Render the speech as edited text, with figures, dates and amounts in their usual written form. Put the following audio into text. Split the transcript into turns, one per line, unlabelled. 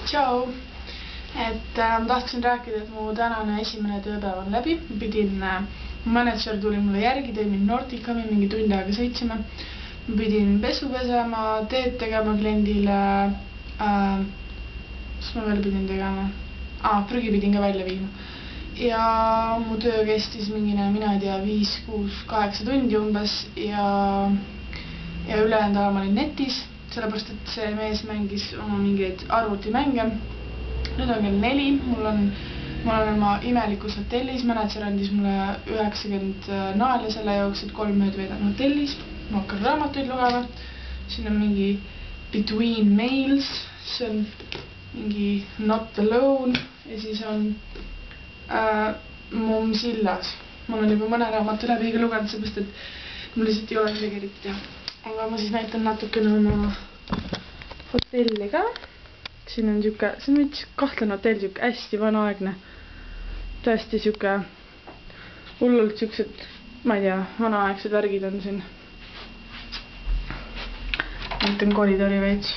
Tšau! Ma tahtsin rääkida, et mu tänane esimene tööpäev on läbi. Mu manager tuli mulle järgi, tõi mind Nordicami, mingi tund aega sõitsime. Ma pidin pesu pesema, teed tegema kliendile. Mis ma veel pidin tegema? Prügi pidin ka välja viima. Ja mu töö kestis mingine, mina ei tea, 5, 6, 8 tundi umbes ja ülejäänud ajal ma olin netis, sellepärast et see mees mängis oma mingeid arvutimänge. Nüüd on kell 4, mul on oma imelikus hotellis, manager andis mulle 90 naali selle jaoks, et 3 ööd veedan hotellis. Ma hakkan raamatuid lugema, siin on mingi Between Mails, see on mingi Not Alone ja siis on Mumm sillas. Ma olen juba mõne raamatu läbi lugenud, sellepärast et mul lihtsalt ei ole midagi eriti teha. Aga ma siis näitan natukene oma hotelli ka. Siin on siuke, see on veits kahtlane hotell, siuke hästi vanaaegne. Tõesti siuke hullult siuksed, ma ei tea, vanaaegsed värgid on siin. Näitan koridori veits.